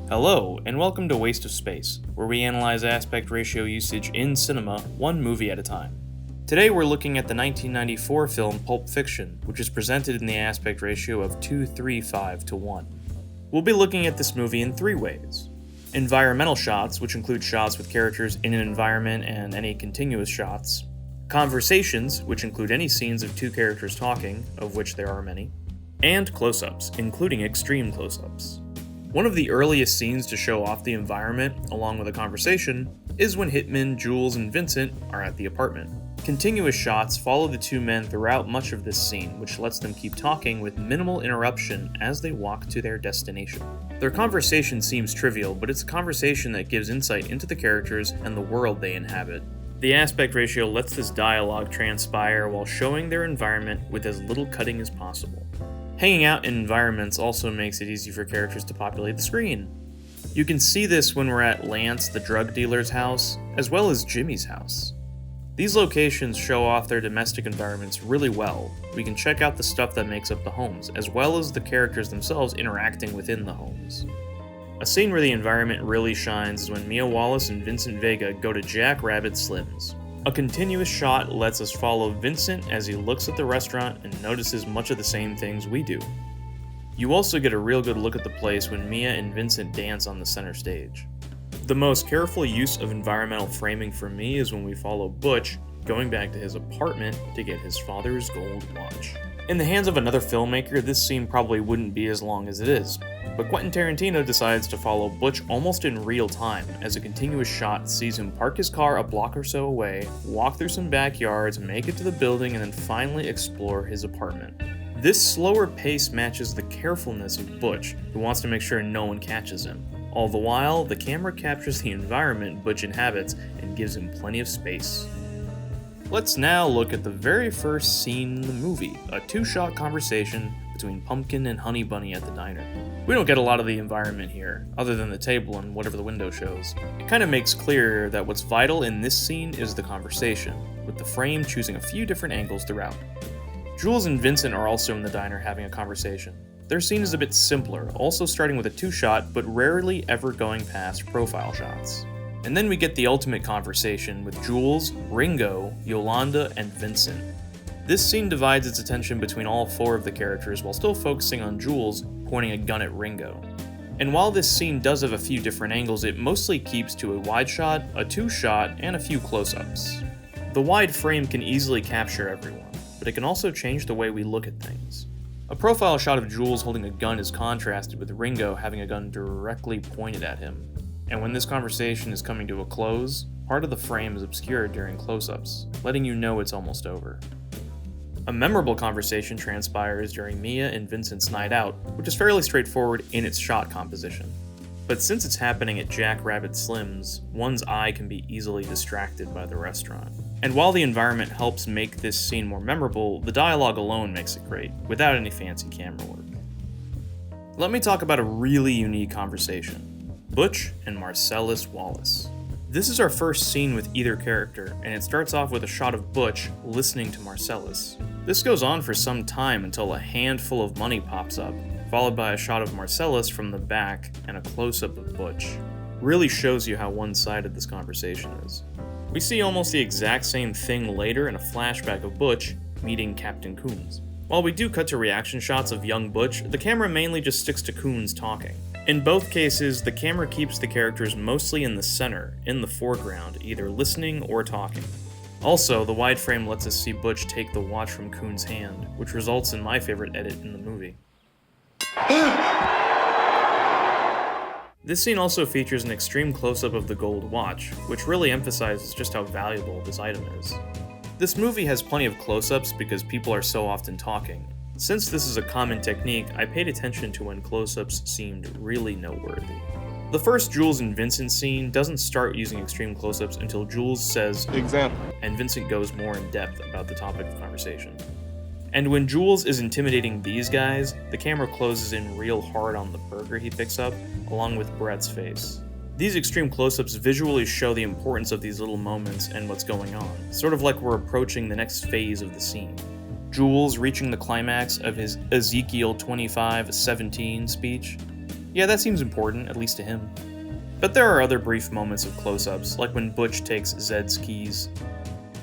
Hello, and welcome to Waste of Space, where we analyze aspect ratio usage in cinema one movie at a time. Today we're looking at the 1994 film Pulp Fiction, which is presented in the aspect ratio of 2:3:5 to 1. We'll be looking at this movie in three ways. Environmental shots, which include shots with characters in an environment and any continuous shots. Conversations, which include any scenes of two characters talking, of which there are many. And close-ups, including extreme close-ups. One of the earliest scenes to show off the environment, along with a conversation, is when Hitman, Jules, and Vincent are at the apartment. Continuous shots follow the two men throughout much of this scene, which lets them keep talking with minimal interruption as they walk to their destination. Their conversation seems trivial, but it's a conversation that gives insight into the characters and the world they inhabit. The aspect ratio lets this dialogue transpire while showing their environment with as little cutting as possible. Hanging out in environments also makes it easy for characters to populate the screen. You can see this when we're at Lance, the drug dealer's house, as well as Jimmy's house. These locations show off their domestic environments really well. We can check out the stuff that makes up the homes, as well as the characters themselves interacting within the homes. A scene where the environment really shines is when Mia Wallace and Vincent Vega go to Jack Rabbit Slim's. A continuous shot lets us follow Vincent as he looks at the restaurant and notices much of the same things we do. You also get a real good look at the place when Mia and Vincent dance on the center stage. The most careful use of environmental framing for me is when we follow Butch going back to his apartment to get his father's gold watch. In the hands of another filmmaker, this scene probably wouldn't be as long as it is, but Quentin Tarantino decides to follow Butch almost in real time, as a continuous shot sees him park his car a block or so away, walk through some backyards, make it to the building, and then finally explore his apartment. This slower pace matches the carefulness of Butch, who wants to make sure no one catches him. All the while, the camera captures the environment Butch inhabits and gives him plenty of space. Let's now look at the very first scene in the movie, a two-shot conversation between Pumpkin and Honey Bunny at the diner. We don't get a lot of the environment here, other than the table and whatever the window shows. It kind of makes clear that what's vital in this scene is the conversation, with the frame choosing a few different angles throughout. Jules and Vincent are also in the diner having a conversation. Their scene is a bit simpler, also starting with a two-shot, but rarely ever going past profile shots. And then we get the ultimate conversation with Jules, Ringo, Yolanda, and Vincent. This scene divides its attention between all four of the characters while still focusing on Jules pointing a gun at Ringo. And while this scene does have a few different angles, it mostly keeps to a wide shot, a two-shot, and a few close-ups. The wide frame can easily capture everyone, but it can also change the way we look at things. A profile shot of Jules holding a gun is contrasted with Ringo having a gun directly pointed at him. And when this conversation is coming to a close, part of the frame is obscured during close-ups, letting you know it's almost over. A memorable conversation transpires during Mia and Vincent's night out, which is fairly straightforward in its shot composition. But since it's happening at Jack Rabbit Slim's, one's eye can be easily distracted by the restaurant. And while the environment helps make this scene more memorable, the dialogue alone makes it great, without any fancy camera work. Let me talk about a really unique conversation. Butch and Marcellus Wallace. This is our first scene with either character, and it starts off with a shot of Butch listening to Marcellus. This goes on for some time until a handful of money pops up, followed by a shot of Marcellus from the back and a close-up of Butch. Really shows you how one-sided this conversation is. We see almost the exact same thing later in a flashback of Butch meeting Captain Coons. While we do cut to reaction shots of young Butch, the camera mainly just sticks to Coons talking. In both cases, the camera keeps the characters mostly in the center, in the foreground, either listening or talking. Also, the wide frame lets us see Butch take the watch from Coons' hand, which results in my favorite edit in the movie. This scene also features an extreme close-up of the gold watch, which really emphasizes just how valuable this item is. This movie has plenty of close-ups because people are so often talking. Since this is a common technique, I paid attention to when close-ups seemed really noteworthy. The first Jules and Vincent scene doesn't start using extreme close-ups until Jules says, "Example," and Vincent goes more in depth about the topic of conversation. And when Jules is intimidating these guys, the camera closes in real hard on the burger he picks up, along with Brett's face. These extreme close-ups visually show the importance of these little moments and what's going on, sort of like we're approaching the next phase of the scene. Jules reaching the climax of his Ezekiel 25:17 speech, Yeah, that seems important, at least to him. But there are other brief moments of close-ups, like when Butch takes Zed's keys.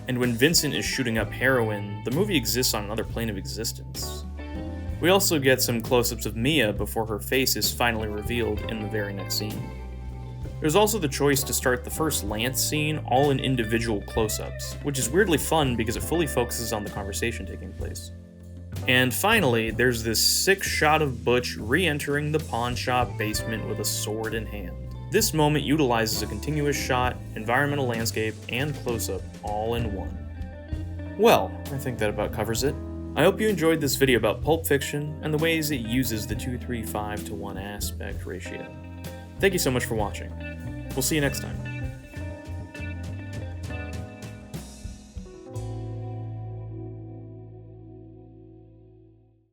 And when Vincent is shooting up heroin, the movie exists on another plane of existence. We also get some close-ups of Mia before her face is finally revealed in the very next scene. There's also the choice to start the first Lance scene all in individual close-ups, which is weirdly fun because it fully focuses on the conversation taking place. And finally, there's this sick shot of Butch re-entering the pawn shop basement with a sword in hand. This moment utilizes a continuous shot, environmental landscape, and close-up all in one. Well, I think that about covers it. I hope you enjoyed this video about Pulp Fiction and the ways it uses the 2:3:5:1 aspect ratio. Thank you so much for watching. We'll see you next time.